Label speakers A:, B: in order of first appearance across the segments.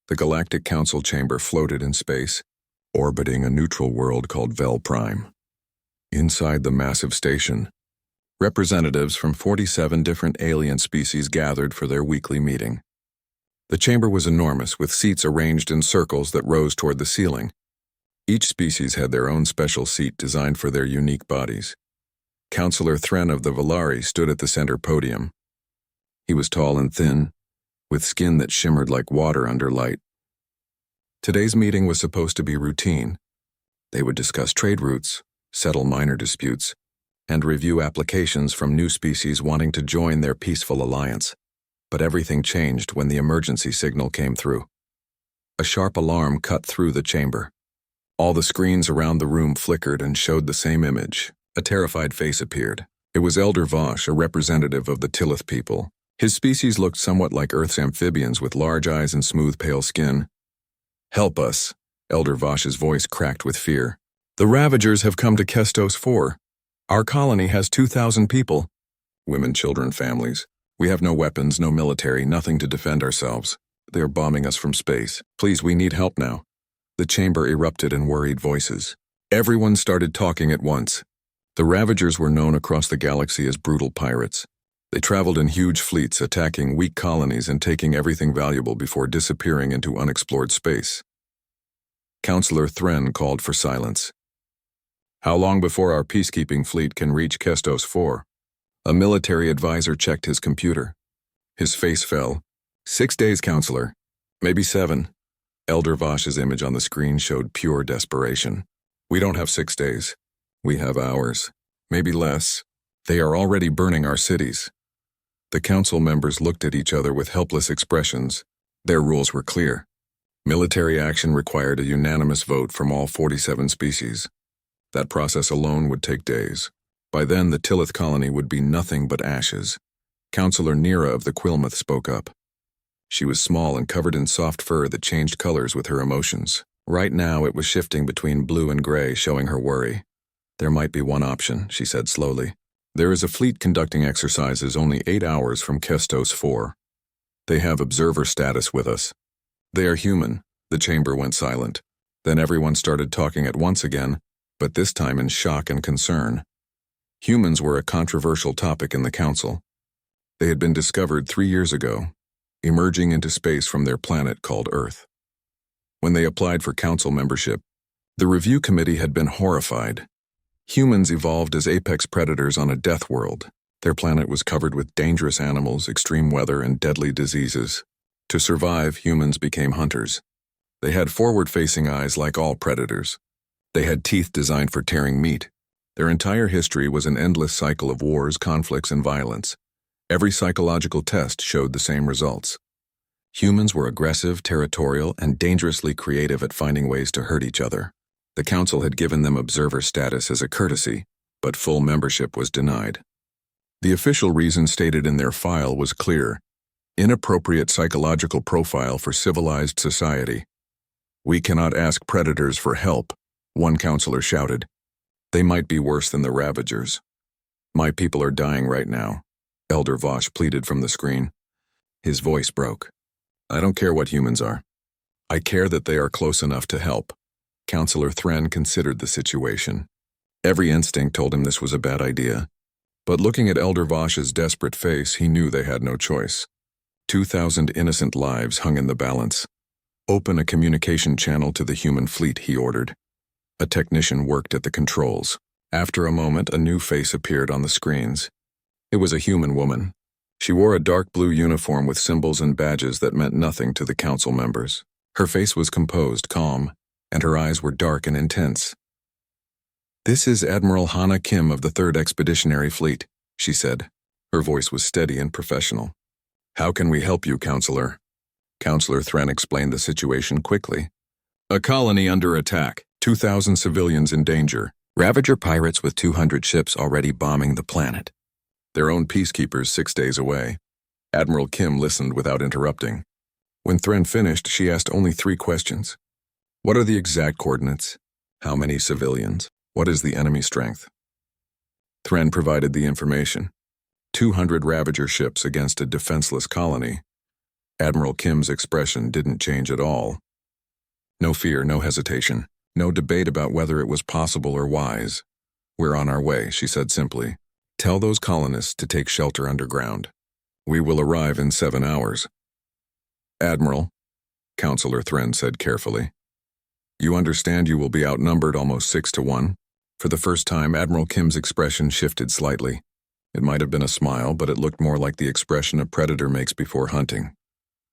A: The Galactic Council chamber floated in space, orbiting a neutral world called Vel Prime. Inside the massive station, representatives from 47 different alien species gathered for their weekly meeting. The chamber was enormous, with seats arranged in circles that rose toward the ceiling. Each species had their own special seat designed for their unique bodies. Councillor Thren of the Valari stood at the center podium. He was tall and thin, with skin that shimmered like water under light. Today's meeting was supposed to be routine. They would discuss trade routes, settle minor disputes, and review applications from new species wanting to join their peaceful alliance. But everything changed when the emergency signal came through. A sharp alarm cut through the chamber. All the screens around the room flickered and showed the same image. A terrified face appeared. It was Elder Vosh, a representative of the Tillith people. His species looked somewhat like Earth's amphibians with large eyes and smooth pale skin. "Help us," Elder Vosh's voice cracked with fear. "The Ravagers have come to Kestos 4. Our colony has 2,000 people. Women, children, families. We have no weapons, no military, nothing to defend ourselves. They are bombing us from space. Please, we need help now." The chamber erupted in worried voices. Everyone started talking at once. The Ravagers were known across the galaxy as brutal pirates. They traveled in huge fleets, attacking weak colonies and taking everything valuable before disappearing into unexplored space. Councillor Thren called for silence. "How long before our peacekeeping fleet can reach Kestos 4? A military advisor checked his computer. His face fell. 6 days, Councillor. Maybe 7. Elder Vosh's image on the screen showed pure desperation. "We don't have 6 days. We have hours. Maybe less. They are already burning our cities." The council members looked at each other with helpless expressions. Their rules were clear. Military action required a unanimous vote from all 47 species. That process alone would take days. By then, the Tillith colony would be nothing but ashes. Councillor Nira of the Quilmouth spoke up. She was small and covered in soft fur that changed colors with her emotions. Right now, it was shifting between blue and gray, showing her worry. "There might be one option," she said slowly. "There is a fleet conducting exercises only 8 hours from Kestos 4. They have observer status with us. They are human." The chamber went silent. Then everyone started talking at once again, but this time in shock and concern. Humans were a controversial topic in the council. They had been discovered 3 years ago, emerging into space from their planet called Earth. When they applied for council membership, the review committee had been horrified. Humans evolved as apex predators on a death world. Their planet was covered with dangerous animals, extreme weather, and deadly diseases. To survive, humans became hunters. They had forward-facing eyes like all predators. They had teeth designed for tearing meat. Their entire history was an endless cycle of wars, conflicts, and violence. Every psychological test showed the same results. Humans were aggressive, territorial, and dangerously creative at finding ways to hurt each other. The council had given them observer status as a courtesy, but full membership was denied. The official reason stated in their file was clear: inappropriate psychological profile for civilized society. "We cannot ask predators for help," one councillor shouted. "They might be worse than the Ravagers." "My people are dying right now," Elder Vosh pleaded from the screen. His voice broke. "I don't care what humans are. I care that they are close enough to help." Councillor Thren considered the situation. Every instinct told him this was a bad idea. But looking at Elder Vosh's desperate face, he knew they had no choice. 2,000 innocent lives hung in the balance. "Open a communication channel to the human fleet," he ordered. A technician worked at the controls. After a moment, a new face appeared on the screens. It was a human woman. She wore a dark blue uniform with symbols and badges that meant nothing to the council members. Her face was composed, calm, and her eyes were dark and intense. "This is Admiral Hana Kim of the 3rd Expeditionary Fleet," she said. Her voice was steady and professional. "How can we help you, Councillor?" Councillor Thren explained the situation quickly. "A colony under attack. 2,000 civilians in danger. Ravager pirates with 200 ships already bombing the planet. Their own peacekeepers 6 days away." Admiral Kim listened without interrupting. When Thren finished, she asked only 3 questions. "What are the exact coordinates? How many civilians? What is the enemy strength?" Thren provided the information. 200 Ravager ships against a defenseless colony. Admiral Kim's expression didn't change at all. No fear, no hesitation, no debate about whether it was possible or wise. "We're on our way," she said simply. "Tell those colonists to take shelter underground. We will arrive in 7 hours." "Admiral," Counselor Thren said carefully, "you understand you will be outnumbered almost 6-1? For the first time, Admiral Kim's expression shifted slightly. It might have been a smile, but it looked more like the expression a predator makes before hunting.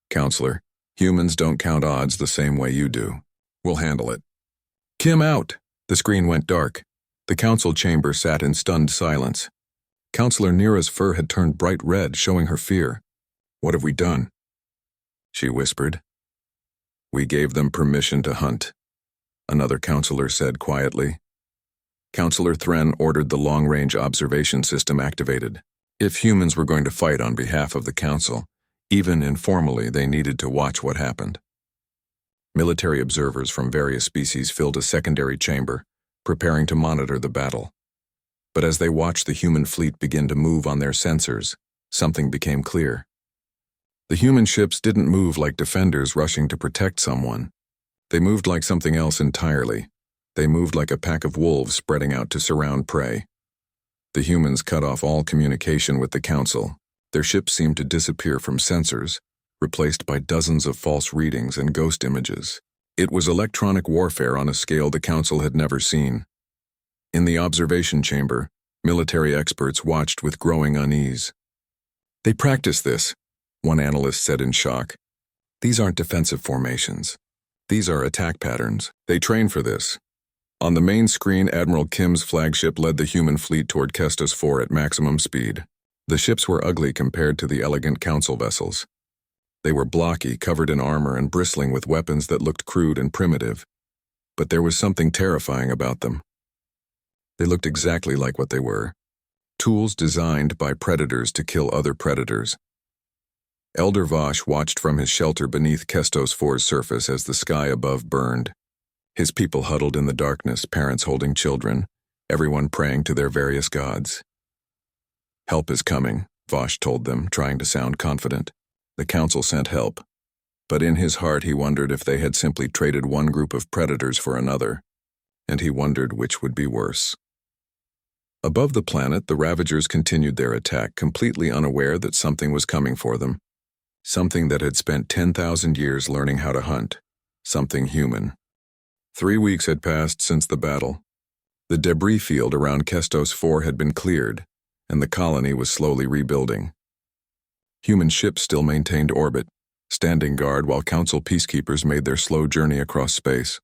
A: "Counselor, humans don't count odds the same way you do. We'll handle it." "Kim out!" The screen went dark. The council chamber sat in stunned silence. Counselor Nira's fur had turned bright red, showing her fear. "What have we done?" she whispered. "We gave them permission to hunt," another counselor said quietly. Counselor Thren ordered the long-range observation system activated. If humans were going to fight on behalf of the council, even informally, they needed to watch what happened. Military observers from various species filled a secondary chamber, preparing to monitor the battle. But as they watched the human fleet begin to move on their sensors, something became clear. The human ships didn't move like defenders rushing to protect someone. They moved like something else entirely. They moved like a pack of wolves spreading out to surround prey. The humans cut off all communication with the council. Their ships seemed to disappear from sensors, replaced by dozens of false readings and ghost images. It was electronic warfare on a scale the council had never seen. In the observation chamber, military experts watched with growing unease. "They practice this," one analyst said in shock. "These aren't defensive formations. These are attack patterns. They train for this." On the main screen, Admiral Kim's flagship led the human fleet toward Kestos 4 at maximum speed. The ships were ugly compared to the elegant council vessels. They were blocky, covered in armor, and bristling with weapons that looked crude and primitive. But there was something terrifying about them. They looked exactly like what they were: tools designed by predators to kill other predators. Elder Vosh watched from his shelter beneath Kestos 4's surface as the sky above burned. His people huddled in the darkness, parents holding children, everyone praying to their various gods. "Help is coming," Vosh told them, trying to sound confident. The council sent help. But in his heart he wondered if they had simply traded one group of predators for another, and he wondered which would be worse. Above the planet, the Ravagers continued their attack, completely unaware that something was coming for them. Something that had spent 10,000 years learning how to hunt. Something human. 3 weeks had passed since the battle. The debris field around Kestos 4 had been cleared, and the colony was slowly rebuilding. Human ships still maintained orbit, standing guard while council peacekeepers made their slow journey across space.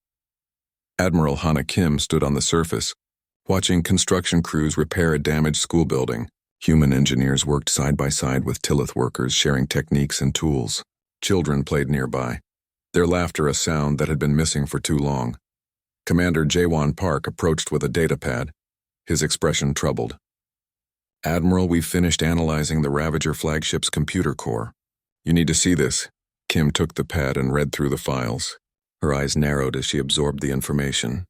A: Admiral Hana Kim stood on the surface, watching construction crews repair a damaged school building. Human engineers worked side by side with Tillith workers, sharing techniques and tools. Children played nearby, their laughter a sound that had been missing for too long. Commander Jaewon Park approached with a datapad, his expression troubled. "Admiral, we've finished analyzing the Ravager flagship's computer core. You need to see this." Kim took the pad and read through the files. Her eyes narrowed as she absorbed the information.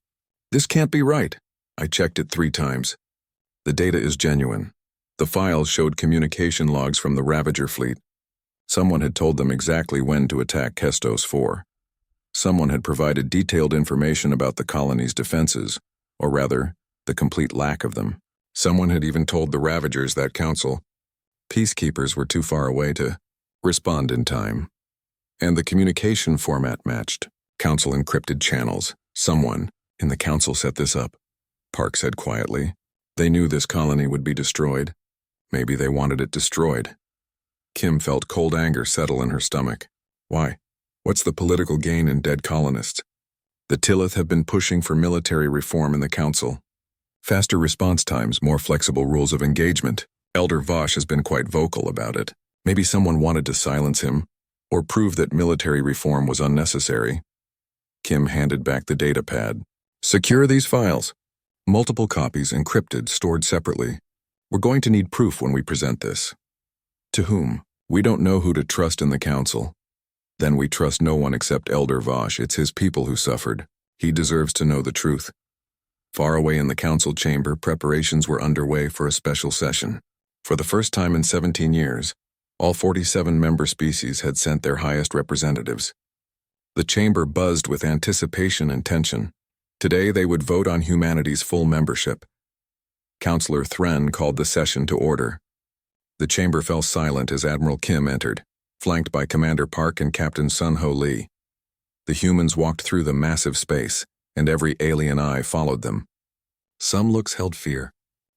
A: "This can't be right. I checked it 3 times. The data is genuine." The files showed communication logs from the Ravager fleet. Someone had told them exactly when to attack Kestos 4. Someone had provided detailed information about the colony's defenses, or rather, the complete lack of them. Someone had even told the Ravagers that council peacekeepers were too far away to respond in time. And the communication format matched. Council encrypted channels. Someone in the council set this up, Park said quietly. They knew this colony would be destroyed. Maybe they wanted it destroyed. Kim felt cold anger settle in her stomach. Why? What's the political gain in dead colonists? The Tillith have been pushing for military reform in the council. Faster response times, more flexible rules of engagement. Elder Vosh has been quite vocal about it. Maybe someone wanted to silence him, or prove that military reform was unnecessary. Kim handed back the datapad. "Secure these files. Multiple copies, encrypted, stored separately. We're going to need proof when we present this." "To whom?" "We don't know who to trust in the council." "Then we trust no one except Elder Vosh. It's his people who suffered. He deserves to know the truth." Far away in the council chamber, preparations were underway for a special session. For the first time in 17 years, All 47 member species had sent their highest representatives. The chamber buzzed with anticipation and tension. Today they would vote on humanity's full membership. Counselor Thren called the session to order. The chamber fell silent as Admiral Kim entered, flanked by Commander Park and Captain Sun-Ho Lee. The humans walked through the massive space, and every alien eye followed them. Some looks held fear.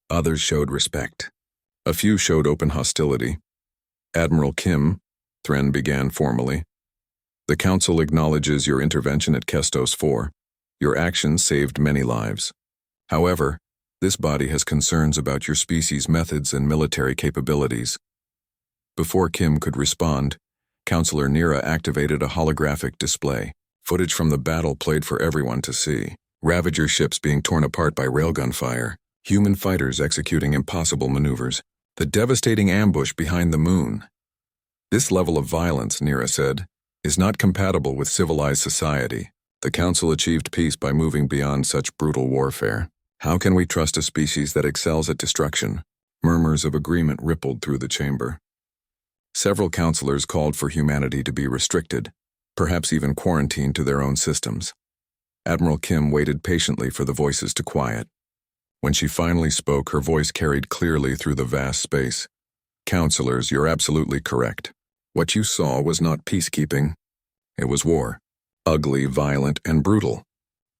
A: Others showed respect. A few showed open hostility. Admiral Kim, Thren began formally. The Council acknowledges your intervention at Kestos 4. Your actions saved many lives. However, this body has concerns about your species' methods and military capabilities. Before Kim could respond, Counselor Nira activated a holographic display. Footage from the battle played for everyone to see. Ravager ships being torn apart by railgun fire. Human fighters executing impossible maneuvers. The devastating ambush behind the moon. This level of violence, Nira said, is not compatible with civilized society. The Council achieved peace by moving beyond such brutal warfare. How can we trust a species that excels at destruction? Murmurs of agreement rippled through the chamber. Several counselors called for humanity to be restricted, perhaps even quarantined to their own systems. Admiral Kim waited patiently for the voices to quiet. When she finally spoke, her voice carried clearly through the vast space. Counselors, you're absolutely correct. What you saw was not peacekeeping. It was war. Ugly, violent, and brutal.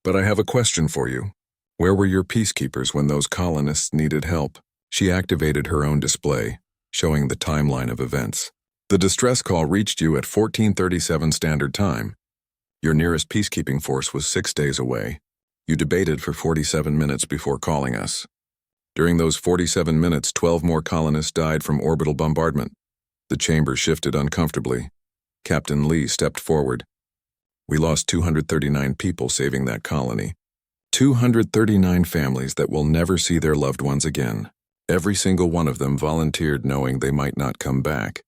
A: But I have a question for you. Where were your peacekeepers when those colonists needed help? She activated her own display, showing the timeline of events. The distress call reached you at 1437 Standard Time. Your nearest peacekeeping force was 6 days away. You debated for 47 minutes before calling us. During those 47 minutes, 12 more colonists died from orbital bombardment. The chamber shifted uncomfortably. Captain Lee stepped forward. We lost 239 people saving that colony. 239 families that will never see their loved ones again. Every single one of them volunteered knowing they might not come back.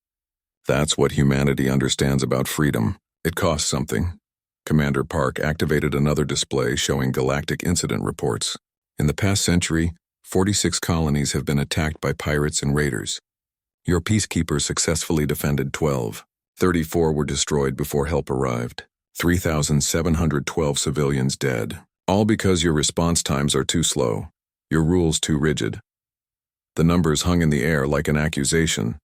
A: That's what humanity understands about freedom. It costs something. Commander Park activated another display showing galactic incident reports. In the past century, 46 colonies have been attacked by pirates and raiders. Your peacekeepers successfully defended 12. 34 were destroyed before help arrived. 3,712 civilians dead. All because your response times are too slow. Your rules too rigid. The numbers hung in the air like an accusation.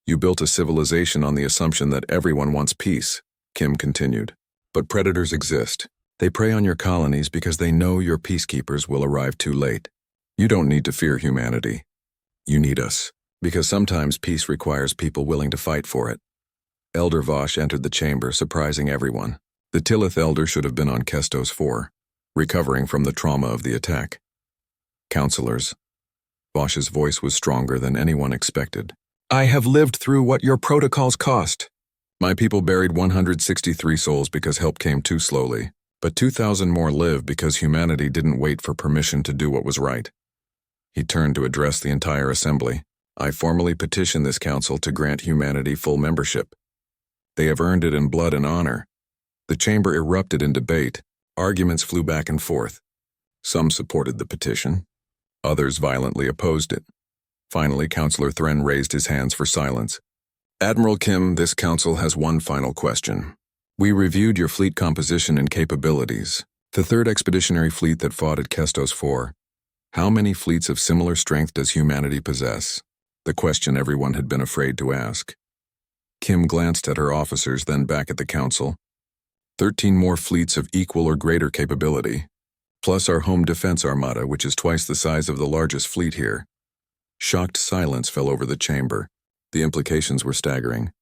A: You built a civilization on the assumption that everyone wants peace, Kim continued. But predators exist. They prey on your colonies because they know your peacekeepers will arrive too late. You don't need to fear humanity. You need us, because sometimes peace requires people willing to fight for it. Elder Vosh entered the chamber, surprising everyone. The Tillith Elder should have been on Kestos 4, recovering from the trauma of the attack. Counselors. Vosh's voice was stronger than anyone expected. I have lived through what your protocols cost. My people buried 163 souls because help came too slowly, but 2,000 more lived because humanity didn't wait for permission to do what was right. He turned to address the entire assembly. I formally petition this council to grant humanity full membership. They have earned it in blood and honor. The chamber erupted in debate. Arguments flew back and forth. Some supported the petition. Others violently opposed it. Finally, Counselor Thren raised his hands for silence. Admiral Kim, this council has one final question. We reviewed your fleet composition and capabilities. The 3rd Expeditionary Fleet that fought at Kestos 4. How many fleets of similar strength does humanity possess? The question everyone had been afraid to ask. Kim glanced at her officers, then back at the council. 13 more fleets of equal or greater capability, plus our home defense armada, which is twice the size of the largest fleet here. Shocked silence fell over the chamber. The implications were staggering.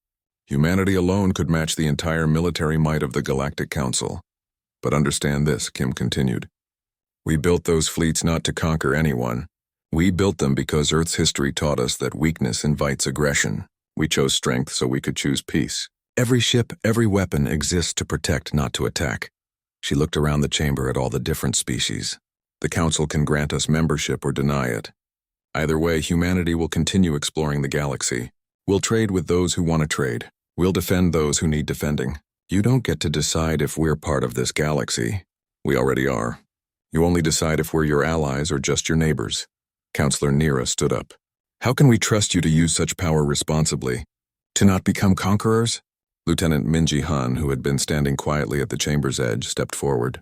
A: Humanity alone could match the entire military might of the Galactic Council. But understand this, Kim continued. We built those fleets not to conquer anyone. We built them because Earth's history taught us that weakness invites aggression. We chose strength so we could choose peace. Every ship, every weapon exists to protect, not to attack. She looked around the chamber at all the different species. The Council can grant us membership or deny it. Either way, humanity will continue exploring the galaxy. We'll trade with those who want to trade. We'll defend those who need defending. You don't get to decide if we're part of this galaxy. We already are. You only decide if we're your allies or just your neighbors. Counselor Nira stood up. How can we trust you to use such power responsibly? To not become conquerors? Lieutenant Minji Han, who had been standing quietly at the chamber's edge, stepped forward.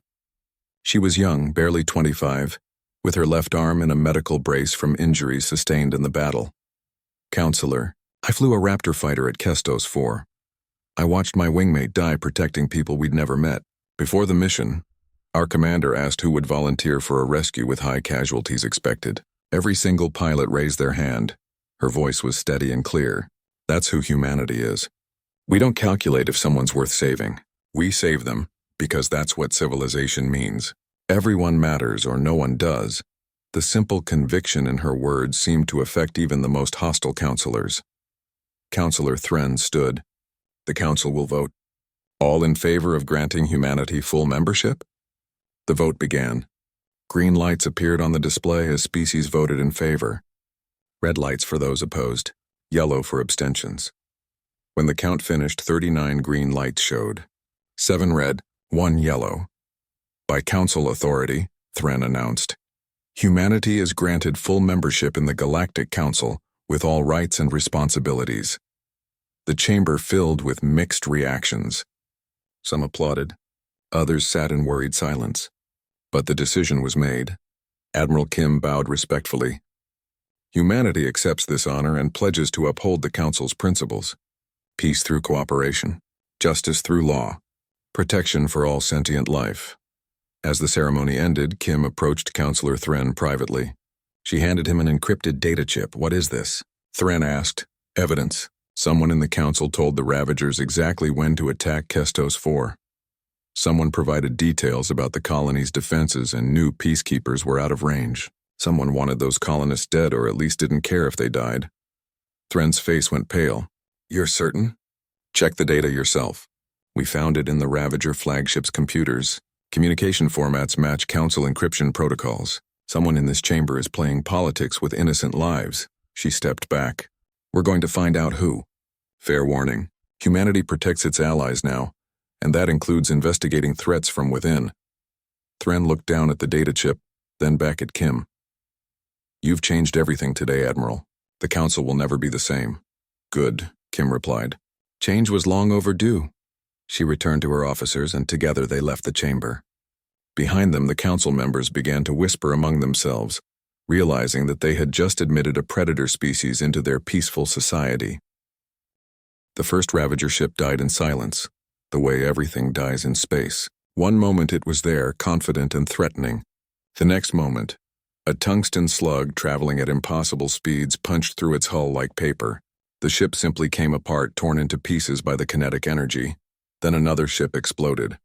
A: She was young, barely 25, with her left arm in a medical brace from injuries sustained in the battle. Counselor, I flew a Raptor fighter at Kestos 4. I watched my wingmate die protecting people we'd never met. Before the mission, our commander asked who would volunteer for a rescue with high casualties expected. Every single pilot raised their hand. Her voice was steady and clear. That's who humanity is. We don't calculate if someone's worth saving. We save them, because that's what civilization means. Everyone matters or no one does. The simple conviction in her words seemed to affect even the most hostile counselors. Counselor Thren stood. The council will vote. All in favor of granting humanity full membership? The vote began. Green lights appeared on the display as species voted in favor. Red lights for those opposed. Yellow for abstentions. When the count finished, 39 green lights showed. 7 red, 1 yellow. By council authority, Thren announced, humanity is granted full membership in the Galactic Council with all rights and responsibilities. The chamber filled with mixed reactions. Some applauded. Others sat in worried silence. But the decision was made. Admiral Kim bowed respectfully. Humanity accepts this honor and pledges to uphold the Council's principles. Peace through cooperation, justice through law, protection for all sentient life. As the ceremony ended, Kim approached Counselor Thren privately. She handed him an encrypted data chip. What is this? Thren asked. Evidence. Someone in the council told the Ravagers exactly when to attack Kestos 4. Someone provided details about the colony's defenses and knew peacekeepers were out of range. Someone wanted those colonists dead or at least didn't care if they died. Thren's face went pale. You're certain? Check the data yourself. We found it in the Ravager flagship's computers. Communication formats match council encryption protocols. Someone in this chamber is playing politics with innocent lives. She stepped back. We're going to find out who. Fair warning. Humanity protects its allies now, and that includes investigating threats from within. Thren looked down at the data chip, then back at Kim. You've changed everything today, Admiral. The council will never be the same. Good, Kim replied. Change was long overdue. She returned to her officers, and together they left the chamber. Behind them, the council members began to whisper among themselves, realizing that they had just admitted a predator species into their peaceful society. The first Ravager ship died in silence, the way everything dies in space. One moment it was there, confident and threatening. The next moment, a tungsten slug traveling at impossible speeds punched through its hull like paper. The ship simply came apart, torn into pieces by the kinetic energy. Then another ship exploded.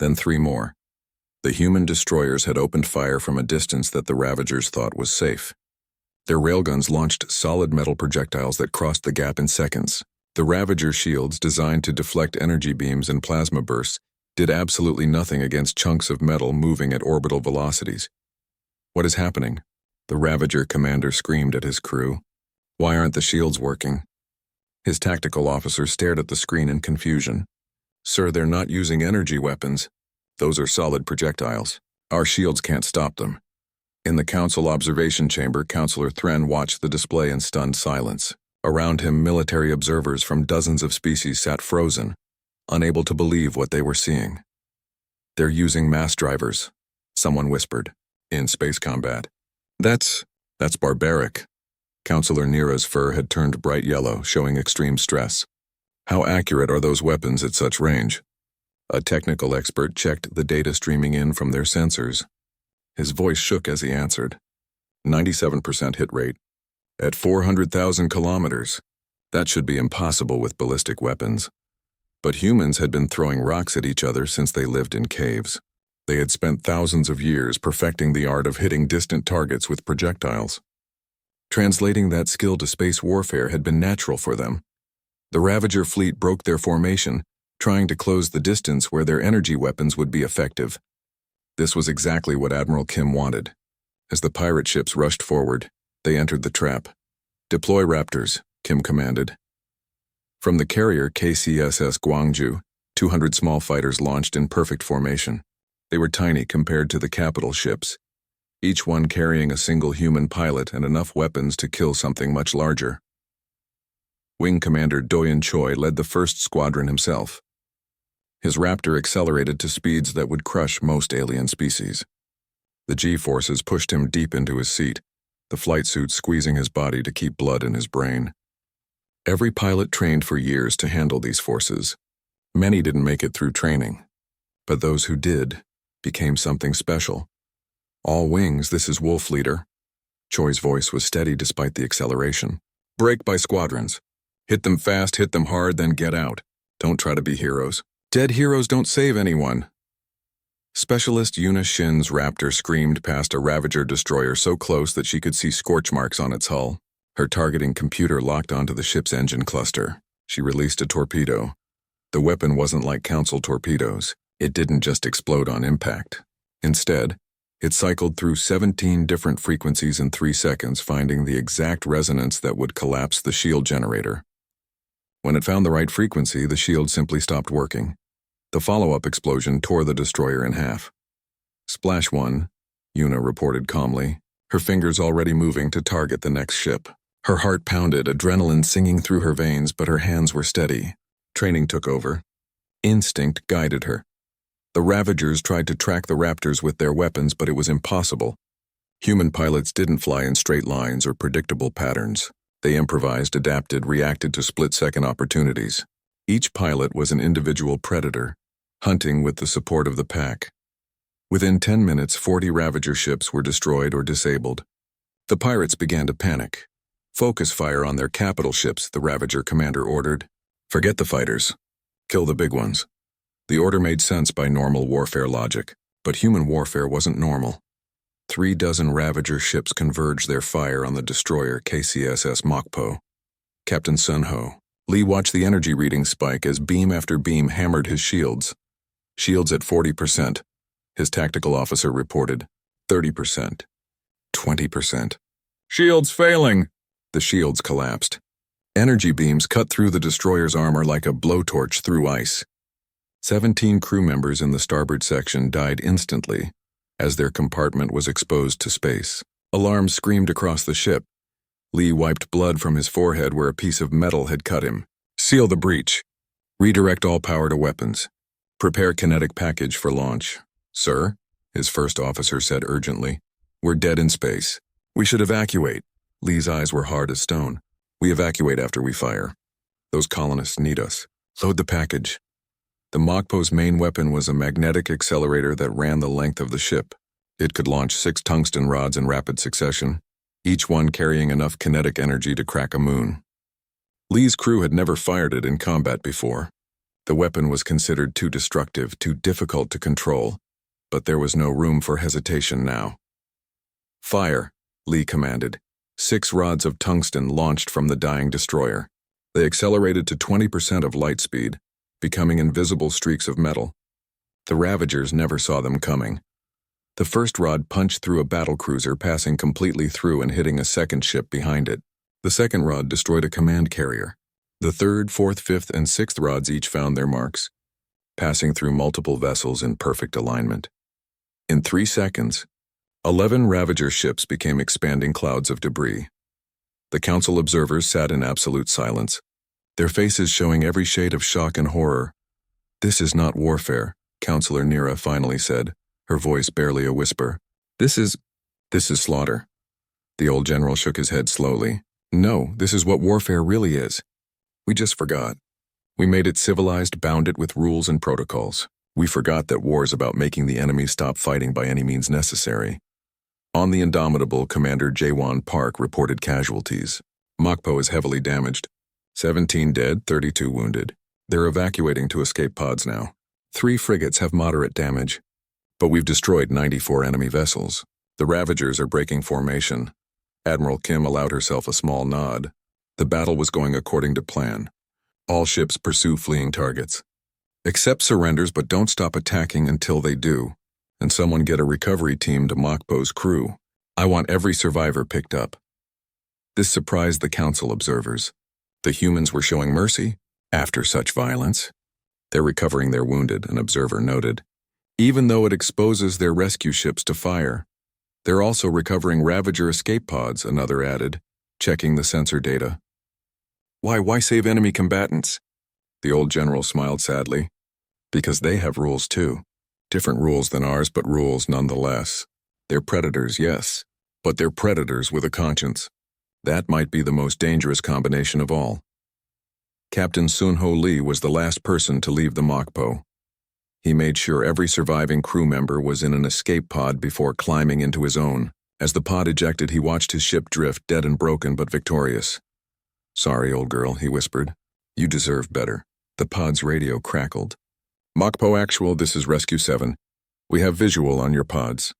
A: Then 3 more. The human destroyers had opened fire from a distance that the Ravagers thought was safe. Their railguns launched solid metal projectiles that crossed the gap in seconds. The Ravager shields, designed to deflect energy beams and plasma bursts, did absolutely nothing against chunks of metal moving at orbital velocities. What is happening? The Ravager commander screamed at his crew. Why aren't the shields working? His tactical officer stared at the screen in confusion. Sir, they're not using energy weapons. Those are solid projectiles. Our shields can't stop them. In the council observation chamber, Counselor Thren watched the display in stunned silence. Around him, military observers from dozens of species sat frozen, unable to believe what they were seeing. They're using mass drivers, someone whispered, in space combat. That's barbaric. Counselor Nira's fur had turned bright yellow, showing extreme stress. How accurate are those weapons at such range? A technical expert checked the data streaming in from their sensors. His voice shook as he answered. 97% hit rate. At 400,000 kilometers. That should be impossible with ballistic weapons. But humans had been throwing rocks at each other since they lived in caves. They had spent thousands of years perfecting the art of hitting distant targets with projectiles. Translating that skill to space warfare had been natural for them. The Ravager fleet broke their formation, trying to close the distance where their energy weapons would be effective. This was exactly what Admiral Kim wanted. As the pirate ships rushed forward, they entered the trap. Deploy Raptors, Kim commanded. From the carrier KCSS Gwangju, 200 small fighters launched in perfect formation. They were tiny compared to the capital ships, each one carrying a single human pilot and enough weapons to kill something much larger. Wing Commander Doyen Choi led the first squadron himself. His Raptor accelerated to speeds that would crush most alien species. The G-forces pushed him deep into his seat, the flight suit squeezing his body to keep blood in his brain. Every pilot trained for years to handle these forces. Many didn't make it through training, but those who did became something special. All wings, this is Wolf Leader. Choi's voice was steady despite the acceleration. Break by squadrons. Hit them fast, hit them hard, then get out. Don't try to be heroes. Dead heroes don't save anyone. Specialist Yuna Shin's Raptor screamed past a Ravager destroyer so close that she could see scorch marks on its hull. Her targeting computer locked onto the ship's engine cluster. She released a torpedo. The weapon wasn't like Council torpedoes. It didn't just explode on impact. Instead, it cycled through 17 different frequencies in 3 seconds, finding the exact resonance that would collapse the shield generator. When it found the right frequency, the shield simply stopped working. The follow-up explosion tore the destroyer in half. Splash 1, Yuna reported calmly, her fingers already moving to target the next ship. Her heart pounded, adrenaline singing through her veins, but her hands were steady. Training took over. Instinct guided her. The Ravagers tried to track the Raptors with their weapons, but it was impossible. Human pilots didn't fly in straight lines or predictable patterns. They improvised, adapted, reacted to split-second opportunities. Each pilot was an individual predator, hunting with the support of the pack. Within 10 minutes, 40 Ravager ships were destroyed or disabled. The pirates began to panic. Focus fire on their capital ships, the Ravager commander ordered. Forget the fighters. Kill the big ones. The order made sense by normal warfare logic, but human warfare wasn't normal. 36 Ravager ships converged their fire on the destroyer KCSS Mokpo. Captain Sun Ho. Lee watched the energy readings spike as beam after beam hammered his shields. Shields at 40%. His tactical officer reported 30%. 20%. Shields failing! The shields collapsed. Energy beams cut through the destroyer's armor like a blowtorch through ice. 17 crew members in the starboard section died instantly as their compartment was exposed to space. Alarms screamed across the ship. Lee wiped blood from his forehead where a piece of metal had cut him. Seal the breach. Redirect all power to weapons. Prepare kinetic package for launch. Sir, his first officer said urgently, we're dead in space. We should evacuate. Lee's eyes were hard as stone. We evacuate after we fire. Those colonists need us. Load the package. The Mokpo's main weapon was a magnetic accelerator that ran the length of the ship. It could launch 6 tungsten rods in rapid succession, each one carrying enough kinetic energy to crack a moon. Lee's crew had never fired it in combat before. The weapon was considered too destructive, too difficult to control, but there was no room for hesitation now. Fire, Lee commanded. 6 rods of tungsten launched from the dying destroyer. They accelerated to 20% of light speed, becoming invisible streaks of metal. The Ravagers never saw them coming. The first rod punched through a battlecruiser, passing completely through and hitting a second ship behind it. The second rod destroyed a command carrier. The third, fourth, fifth, and sixth rods each found their marks, passing through multiple vessels in perfect alignment. In 3 seconds, 11 Ravager ships became expanding clouds of debris. The Council observers sat in absolute silence, their faces showing every shade of shock and horror. This is not warfare, Counselor Nira finally said, her voice barely a whisper. This is slaughter. The old general shook his head slowly. No, this is what warfare really is. We just forgot. We made it civilized, bound it with rules and protocols. We forgot that war is about making the enemy stop fighting by any means necessary. On the Indomitable, Commander Jaewon Park reported casualties. Mokpo is heavily damaged. 17 dead, 32 wounded. They're evacuating to escape pods now. 3 frigates have moderate damage, but we've destroyed 94 enemy vessels. The Ravagers are breaking formation. Admiral Kim allowed herself a small nod. The battle was going according to plan. All ships pursue fleeing targets. Accept surrenders, but don't stop attacking until they do. And someone get a recovery team to Mokpo's crew. I want every survivor picked up. This surprised the Council observers. The humans were showing mercy after such violence. They're recovering their wounded, an observer noted. Even though it exposes their rescue ships to fire, they're also recovering Ravager escape pods, another added, checking the sensor data. Why save enemy combatants? The old general smiled sadly. Because they have rules too. Different rules than ours, but rules nonetheless. They're predators, yes, but they're predators with a conscience. That might be the most dangerous combination of all. Captain Sun-Ho Lee was the last person to leave the Mokpo. He made sure every surviving crew member was in an escape pod before climbing into his own. As the pod ejected, he watched his ship drift, dead and broken but victorious. "Sorry, old girl," he whispered. "You deserve better." The pod's radio crackled. "Mokpo Actual, this is Rescue 7. We have visual on your pods.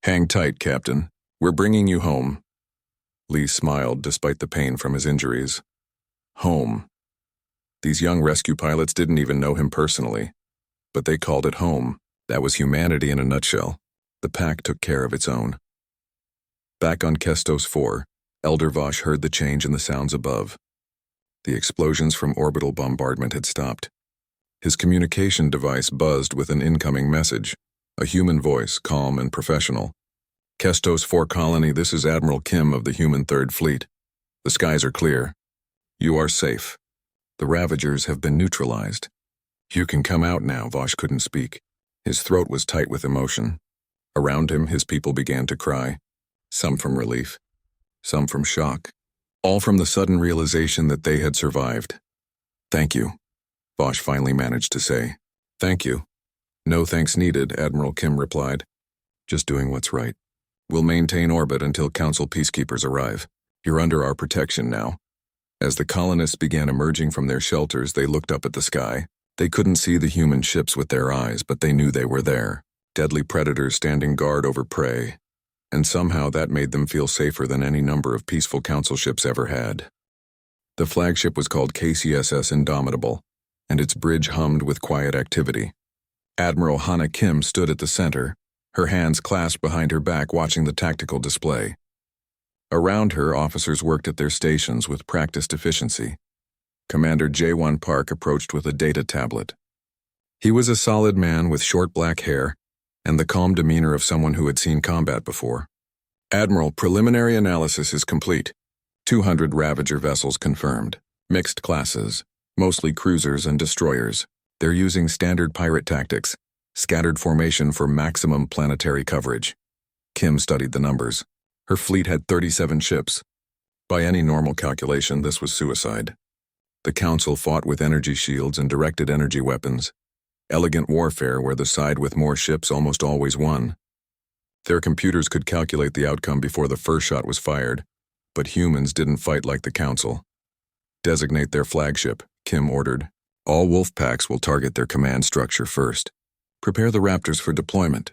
A: Hang tight, Captain. We're bringing you home." Lee smiled despite the pain from his injuries. Home. These young rescue pilots didn't even know him personally, but they called it home. That was humanity in a nutshell. The pack took care of its own. Back on Kestos 4, Elder Vosh heard the change in the sounds above. The explosions from orbital bombardment had stopped. His communication device buzzed with an incoming message, a human voice, calm and professional. "Kestos 4 Colony, this is Admiral Kim of the Human Third Fleet. The skies are clear. You are safe. The Ravagers have been neutralized. You can come out now." Vosh couldn't speak. His throat was tight with emotion. Around him, his people began to cry. Some from relief, some from shock, all from the sudden realization that they had survived. "Thank you," Vosh finally managed to say. "Thank you." "No thanks needed," Admiral Kim replied. "Just doing what's right. We'll maintain orbit until Council peacekeepers arrive. You're under our protection now." As the colonists began emerging from their shelters, they looked up at the sky. They couldn't see the human ships with their eyes, but they knew they were there. Deadly predators standing guard over prey. And somehow that made them feel safer than any number of peaceful Council ships ever had. The flagship was called KCSS Indomitable, and its bridge hummed with quiet activity. Admiral Hana Kim stood at the center, her hands clasped behind her back watching the tactical display. Around her, officers worked at their stations with practiced efficiency. Commander Jae-won Park approached with a data tablet. He was a solid man with short black hair and the calm demeanor of someone who had seen combat before. "Admiral, preliminary analysis is complete. 200 Ravager vessels confirmed. Mixed classes, mostly cruisers and destroyers. They're using standard pirate tactics, scattered formation for maximum planetary coverage." Kim studied the numbers. Her fleet had 37 ships. By any normal calculation, this was suicide. The Council fought with energy shields and directed energy weapons. Elegant warfare where the side with more ships almost always won. Their computers could calculate the outcome before the first shot was fired, but humans didn't fight like the Council. "Designate their flagship," Kim ordered. "All wolf packs will target their command structure first. Prepare the Raptors for deployment."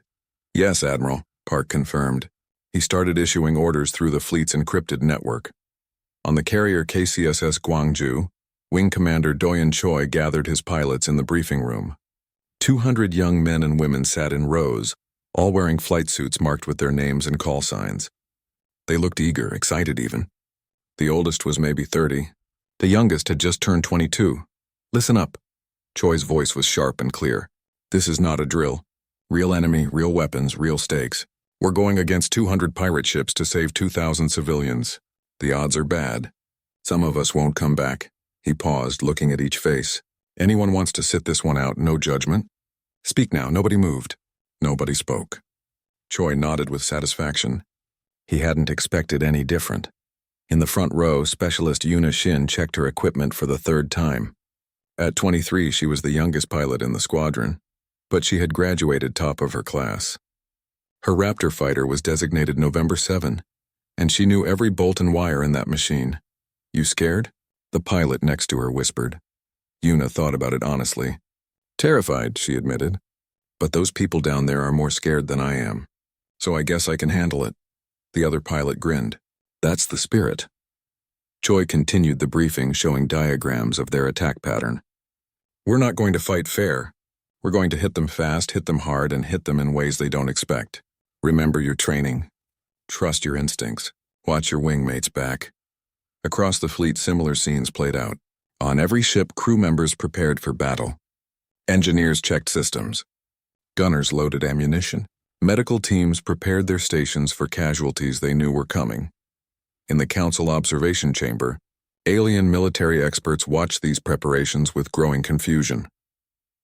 A: "Yes, Admiral," Park confirmed. He started issuing orders through the fleet's encrypted network. On the carrier KCSS Gwangju, Wing Commander Doyen Choi gathered his pilots in the briefing room. 200 young men and women sat in rows, all wearing flight suits marked with their names and call signs. They looked eager, excited even. The oldest was maybe 30. The youngest had just turned 22. "Listen up." Choi's voice was sharp and clear. "This is not a drill. Real enemy, real weapons, real stakes. We're going against 200 pirate ships to save 2,000 civilians. The odds are bad. Some of us won't come back." He paused, looking at each face. "Anyone wants to sit this one out, no judgment? Speak now." Nobody moved. Nobody spoke. Choi nodded with satisfaction. He hadn't expected any different. In the front row, Specialist Yuna Shin checked her equipment for the third time. At 23, she was the youngest pilot in the squadron, but she had graduated top of her class. Her Raptor fighter was designated November 7, and she knew every bolt and wire in that machine. "You scared?" The pilot next to her whispered. Yuna thought about it honestly. "Terrified," she admitted. "But those people down there are more scared than I am. So I guess I can handle it." The other pilot grinned. "That's the spirit." Choi continued the briefing, showing diagrams of their attack pattern. "We're not going to fight fair. We're going to hit them fast, hit them hard, and hit them in ways they don't expect. Remember your training. Trust your instincts. Watch your wingmates back." Across the fleet, similar scenes played out. On every ship, crew members prepared for battle. Engineers checked systems. Gunners loaded ammunition. Medical teams prepared their stations for casualties they knew were coming. In the Council observation chamber, Alien military experts watch these preparations with growing confusion.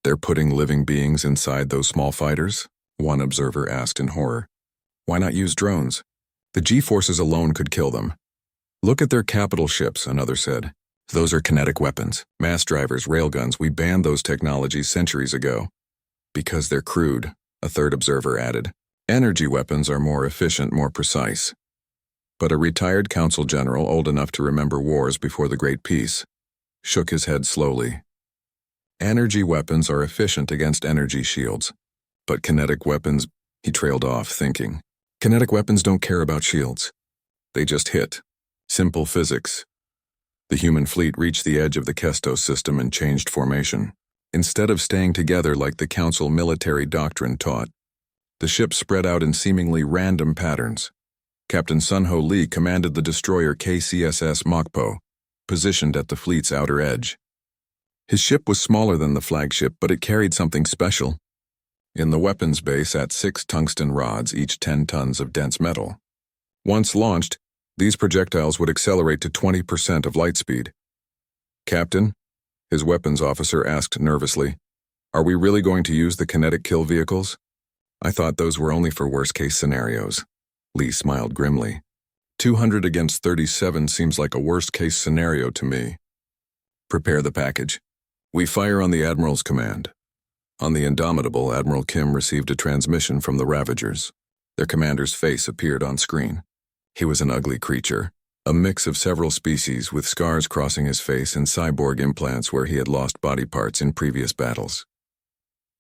A: They're putting living beings inside those small fighters? One observer asked in horror. Why not use drones? The G-forces alone could kill them. Look at their capital ships, another said. Those are kinetic weapons, mass drivers, railguns. We banned those technologies centuries ago. Because they're crude, a third observer added. Energy weapons are more efficient, more precise. But a retired council general, old enough to remember wars before the Great Peace, shook his head slowly. Energy weapons are efficient against energy shields. But kinetic weapons, he trailed off, thinking. Kinetic weapons don't care about shields. They just hit. Simple physics. The human fleet reached the edge of the Kestos system and changed formation. Instead of staying together like the council military doctrine taught, the ships spread out in seemingly random patterns. Captain Sun-Ho Lee commanded the destroyer KCSS Mokpo, positioned at the fleet's outer edge. His ship was smaller than the flagship, but it carried something special. In the weapons bay sat 6 tungsten rods, each 10 tons of dense metal. Once launched, these projectiles would accelerate to 20% of light speed. Captain, his weapons officer asked nervously, are we really going to use the kinetic kill vehicles? I thought those were only for worst-case scenarios. Lee smiled grimly. 200 against 37 seems like a worst-case scenario to me. Prepare the package. We fire on the Admiral's command. On the Indomitable, Admiral Kim received a transmission from the Ravagers. Their commander's face appeared on screen. He was an ugly creature, a mix of several species with scars crossing his face and cyborg implants where he had lost body parts in previous battles.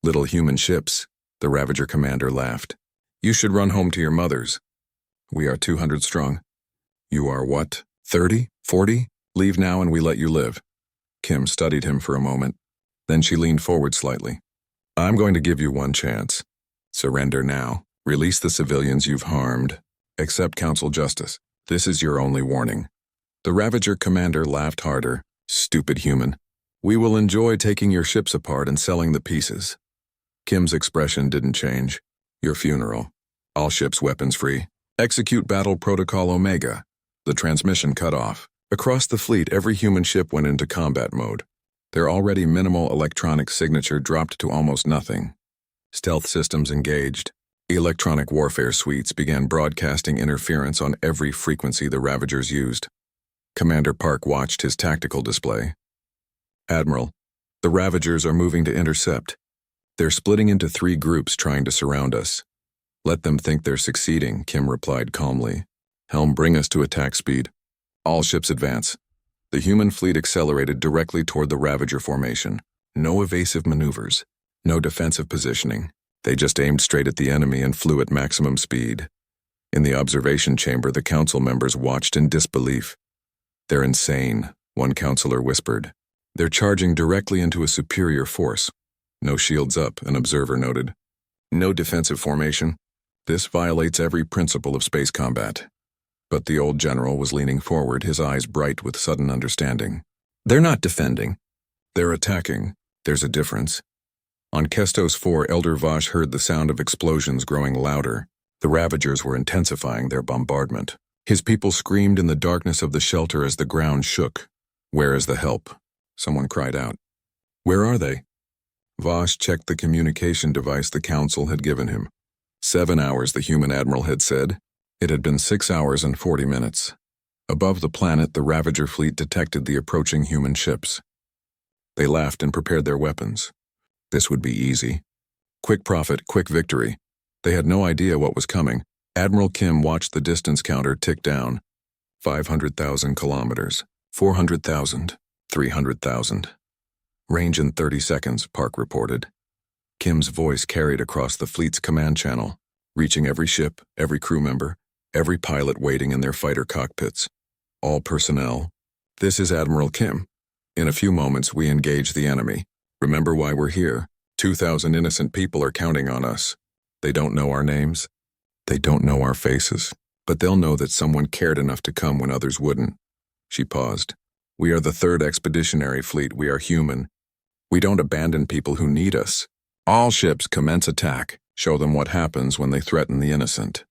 A: Little human ships, the Ravager commander laughed. You should run home to your mothers. We are 200 strong. You are what, 30, 40? Leave now and we let you live. Kim studied him for a moment. Then she leaned forward slightly. I'm going to give you one chance. Surrender now. Release the civilians you've harmed. Accept council justice. This is your only warning. The Ravager commander laughed harder. Stupid human. We will enjoy taking your ships apart and selling the pieces. Kim's expression didn't change. Your funeral. All ships weapons free. Execute Battle Protocol Omega. The transmission cut off. Across the fleet, every human ship went into combat mode. Their already minimal electronic signature dropped to almost nothing. Stealth systems engaged. Electronic warfare suites began broadcasting interference on every frequency the Ravagers used. Commander Park watched his tactical display. Admiral, the Ravagers are moving to intercept. They're splitting into 3 groups trying to surround us. Let them think they're succeeding, Kim replied calmly. Helm, bring us to attack speed. All ships advance. The human fleet accelerated directly toward the Ravager formation. No evasive maneuvers. No defensive positioning. They just aimed straight at the enemy and flew at maximum speed. In the observation chamber, the council members watched in disbelief. They're insane, one counselor whispered. They're charging directly into a superior force. No shields up, an observer noted. No defensive formation. This violates every principle of space combat. But the old general was leaning forward, his eyes bright with sudden understanding. They're not defending. They're attacking. There's a difference. On Kestos 4, Elder Vosh heard the sound of explosions growing louder. The Ravagers were intensifying their bombardment. His people screamed in the darkness of the shelter as the ground shook. Where is the help? Someone cried out. Where are they? Vosh checked the communication device the council had given him. 7 hours, the human admiral had said. It had been 6 hours and 40 minutes. Above the planet, the Ravager fleet detected the approaching human ships. They laughed and prepared their weapons. This would be easy. Quick profit, quick victory. They had no idea what was coming. Admiral Kim watched the distance counter tick down. 500,000 kilometers, 400,000, 300,000. Range in 30 seconds, Park reported. Kim's voice carried across the fleet's command channel, reaching every ship, every crew member, every pilot waiting in their fighter cockpits. All personnel. This is Admiral Kim. In a few moments, we engage the enemy. Remember why we're here. 2,000 innocent people are counting on us. They don't know our names. They don't know our faces. But they'll know that someone cared enough to come when others wouldn't. She paused. We are the 3rd Expeditionary Fleet. We are human. We don't abandon people who need us. All ships commence attack. Show them what happens when they threaten the innocent.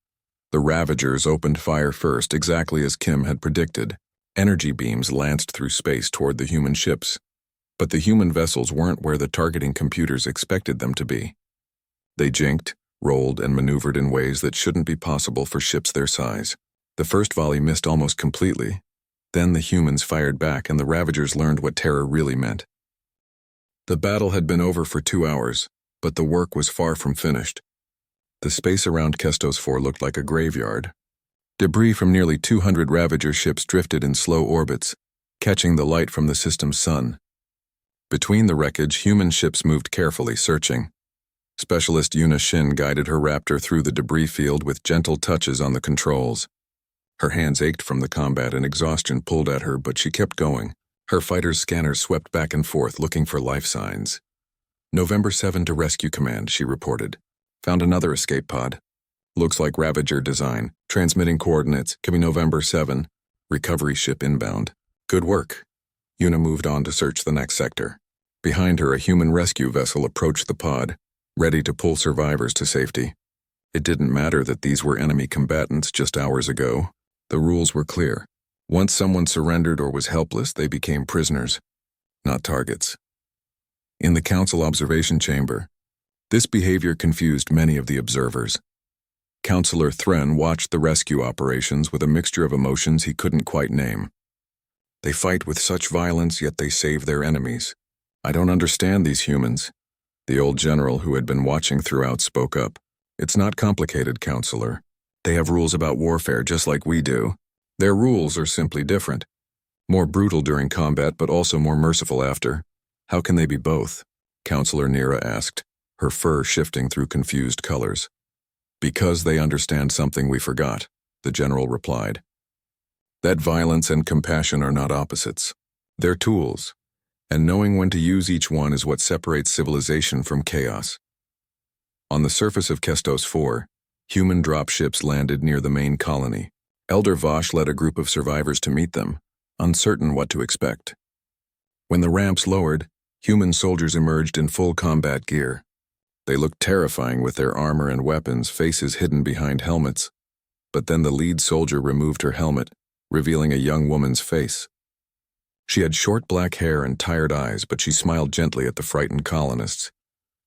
A: The Ravagers opened fire first, exactly as Kim had predicted. Energy beams lanced through space toward the human ships, but the human vessels weren't where the targeting computers expected them to be. They jinked, rolled, and maneuvered in ways that shouldn't be possible for ships their size. The first volley missed almost completely. Then the humans fired back and the Ravagers learned what terror really meant. The battle had been over for 2 hours, but the work was far from finished. The space around Kestos 4 looked like a graveyard. Debris from nearly 200 Ravager ships drifted in slow orbits, catching the light from the system's sun. Between the wreckage, human ships moved carefully, searching. Specialist Yuna Shin guided her Raptor through the debris field with gentle touches on the controls. Her hands ached from the combat and exhaustion pulled at her, but she kept going. Her fighter's scanners swept back and forth looking for life signs. November 7 to Rescue Command, she reported. Found another escape pod. Looks like Ravager design. Transmitting coordinates. Coming November 7. Recovery ship inbound. Good work. Yuna moved on to search the next sector. Behind her, a human rescue vessel approached the pod, ready to pull survivors to safety. It didn't matter that these were enemy combatants just hours ago. The rules were clear. Once someone surrendered or was helpless, they became prisoners, not targets. In the Council observation chamber, this behavior confused many of the observers. Counselor Thren watched the rescue operations with a mixture of emotions he couldn't quite name. They fight with such violence, yet they save their enemies. I don't understand these humans. The old general who had been watching throughout spoke up. It's not complicated, Counselor. They have rules about warfare just like we do. Their rules are simply different. More brutal during combat, but also more merciful after. How can they be both? Counselor Nira asked, her fur shifting through confused colors. Because they understand something we forgot, the general replied. That violence and compassion are not opposites. They're tools, and knowing when to use each one is what separates civilization from chaos. On the surface of Kestos 4, human dropships landed near the main colony. Elder Vosh led a group of survivors to meet them, uncertain what to expect. When the ramps lowered, human soldiers emerged in full combat gear. They looked terrifying with their armor and weapons, faces hidden behind helmets. But then the lead soldier removed her helmet, revealing a young woman's face. She had short black hair and tired eyes, but she smiled gently at the frightened colonists.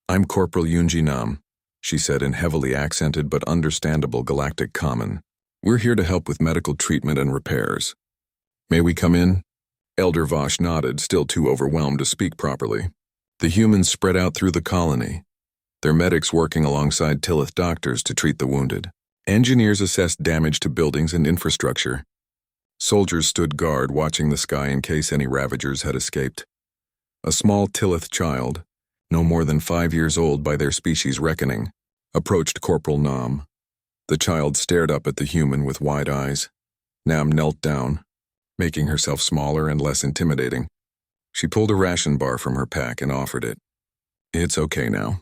A: I'm Corporal Yunji Nam, she said in heavily accented but understandable Galactic Common. We're here to help with medical treatment and repairs. May we come in? Elder Vosh nodded, still too overwhelmed to speak properly. The humans spread out through the colony, their medics working alongside Tillith doctors to treat the wounded. Engineers assessed damage to buildings and infrastructure. Soldiers stood guard watching the sky in case any Ravagers had escaped. A small Tillith child, no more than 5 years old by their species reckoning, approached Corporal Nam. The child stared up at the human with wide eyes. Nam knelt down, making herself smaller and less intimidating. She pulled a ration bar from her pack and offered it. It's okay now.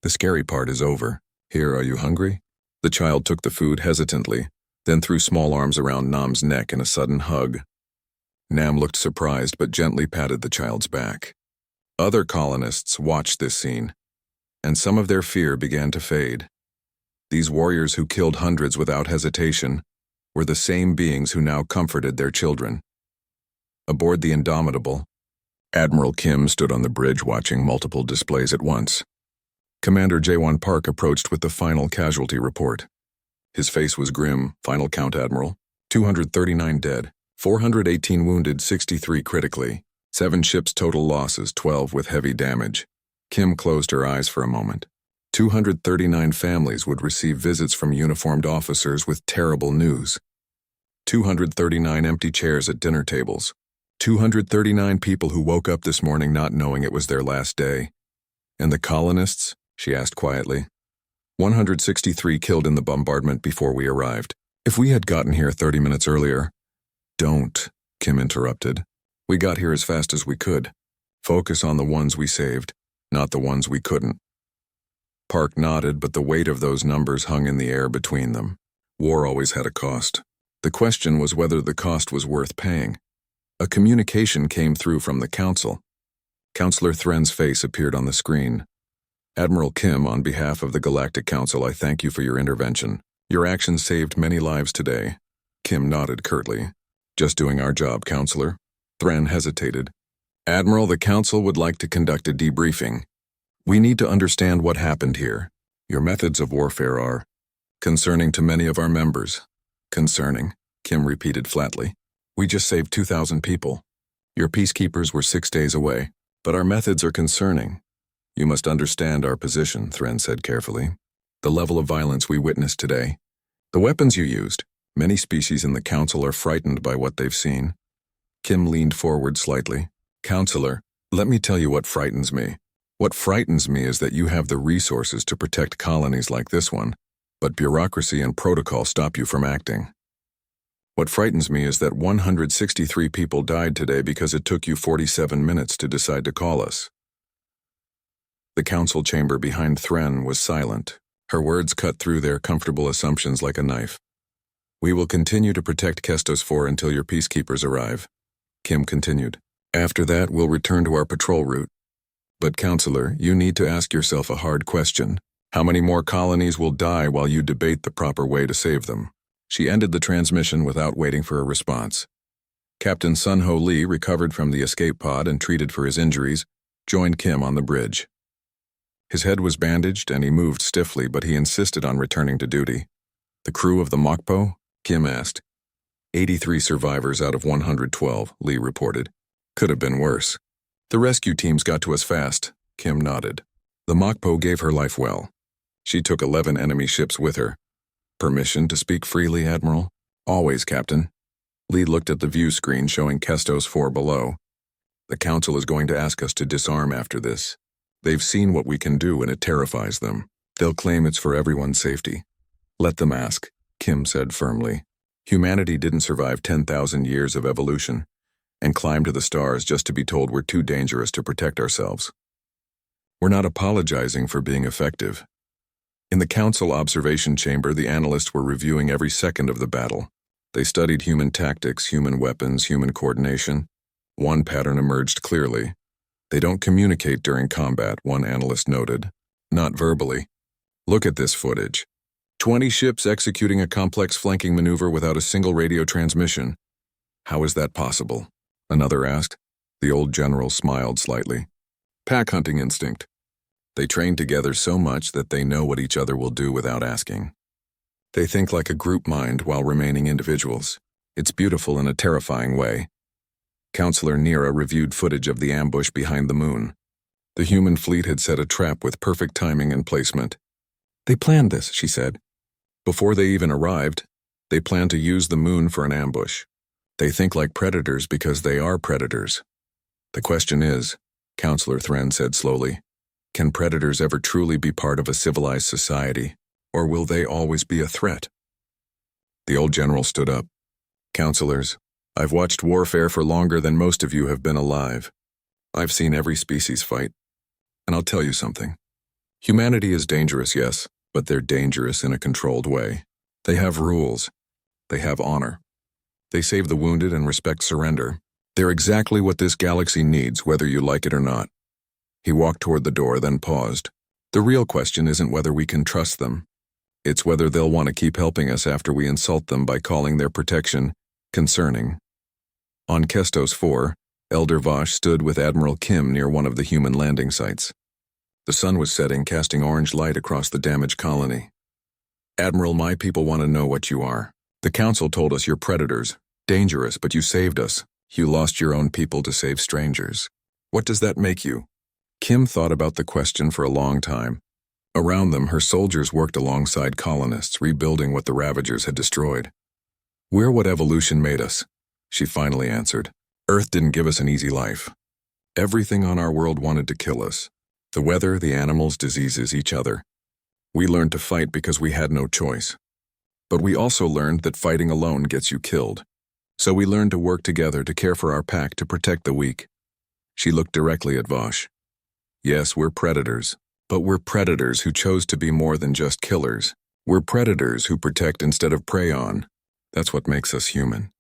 A: The scary part is over. Here, are you hungry? The child took the food hesitantly, then threw small arms around Nam's neck in a sudden hug. Nam looked surprised but gently patted the child's back. Other colonists watched this scene, and some of their fear began to fade. These warriors who killed hundreds without hesitation were the same beings who now comforted their children. Aboard the Indomitable, Admiral Kim stood on the bridge watching multiple displays at once. Commander Jaewon Park approached with the final casualty report. His face was grim. Final count, Admiral. 239 dead, 418 wounded, 63 critically. 7 ships total losses, 12 with heavy damage. Kim closed her eyes for a moment. 239 families would receive visits from uniformed officers with terrible news. 239 empty chairs at dinner tables. 239 people who woke up this morning not knowing it was their last day. And the colonists? She asked quietly. 163 killed in the bombardment before we arrived. If we had gotten here 30 minutes earlier... Don't, Kim interrupted. We got here as fast as we could. Focus on the ones we saved, not the ones we couldn't. Park nodded, but the weight of those numbers hung in the air between them. War always had a cost. The question was whether the cost was worth paying. A communication came through from the Council. Counselor Thren's face appeared on the screen. Admiral Kim, on behalf of the Galactic Council, I thank you for your intervention. Your actions saved many lives today. Kim nodded curtly. Just doing our job, Counselor. Thran hesitated. Admiral, the Council would like to conduct a debriefing. We need to understand what happened here. Your methods of warfare are concerning to many of our members. Concerning, Kim repeated flatly. We just saved 2,000 people. Your peacekeepers were 6 days away, but our methods are concerning. You must understand our position, Thran said carefully. The level of violence we witnessed today. The weapons you used. Many species in the Council are frightened by what they've seen. Kim leaned forward slightly. Counselor, let me tell you what frightens me. What frightens me is that you have the resources to protect colonies like this one, but bureaucracy and protocol stop you from acting. What frightens me is that 163 people died today because it took you 47 minutes to decide to call us. The council chamber behind Thran was silent. Her words cut through their comfortable assumptions like a knife. We will continue to protect Kestos 4 until your peacekeepers arrive. Kim continued. After that, we'll return to our patrol route. But, Counselor, you need to ask yourself a hard question. How many more colonies will die while you debate the proper way to save them? She ended the transmission without waiting for a response. Captain Sun-Ho Lee, recovered from the escape pod and treated for his injuries, joined Kim on the bridge. His head was bandaged and he moved stiffly, but he insisted on returning to duty. The crew of the Mokpo? Kim asked. 83 survivors out of 112, Lee reported. Could have been worse. The rescue teams got to us fast, Kim nodded. The Mokpo gave her life well. She took 11 enemy ships with her. Permission to speak freely, Admiral? Always, Captain. Lee looked at the view screen showing Kestos 4 below. The Council is going to ask us to disarm after this. They've seen what we can do and it terrifies them. They'll claim it's for everyone's safety. Let them ask, Kim said firmly. Humanity didn't survive 10,000 years of evolution and climb to the stars just to be told we're too dangerous to protect ourselves. We're not apologizing for being effective. In the Council observation chamber, the analysts were reviewing every second of the battle. They studied human tactics, human weapons, human coordination. One pattern emerged clearly. They don't communicate during combat, one analyst noted. Not verbally. Look at this footage. 20 ships executing a complex flanking maneuver without a single radio transmission. How is that possible? Another asked. The old general smiled slightly. Pack hunting instinct. They train together so much that they know what each other will do without asking. They think like a group mind while remaining individuals. It's beautiful in a terrifying way. Counselor Nira reviewed footage of the ambush behind the moon. The human fleet had set a trap with perfect timing and placement. They planned this, she said. Before they even arrived, they planned to use the moon for an ambush. They think like predators because they are predators. The question is, Counselor Thran said slowly, can predators ever truly be part of a civilized society, or will they always be a threat? The old general stood up. Counselors, I've watched warfare for longer than most of you have been alive. I've seen every species fight. And I'll tell you something. Humanity is dangerous, yes, but they're dangerous in a controlled way. They have rules. They have honor. They save the wounded and respect surrender. They're exactly what this galaxy needs, whether you like it or not. He walked toward the door, then paused. The real question isn't whether we can trust them. It's whether they'll want to keep helping us after we insult them by calling their protection concerning. On Kestos 4, Elder Vosh stood with Admiral Kim near one of the human landing sites. The sun was setting, casting orange light across the damaged colony. Admiral, my people want to know what you are. The Council told us you're predators. Dangerous, but you saved us. You lost your own people to save strangers. What does that make you? Kim thought about the question for a long time. Around them, her soldiers worked alongside colonists, rebuilding what the Ravagers had destroyed. We're what evolution made us, she finally answered. Earth didn't give us an easy life. Everything on our world wanted to kill us. The weather, the animals, diseases, each other. We learned to fight because we had no choice. But we also learned that fighting alone gets you killed. So we learned to work together to care for our pack, to protect the weak. She looked directly at Vosh. Yes, we're predators, but we're predators who chose to be more than just killers. We're predators who protect instead of prey on. That's what makes us human.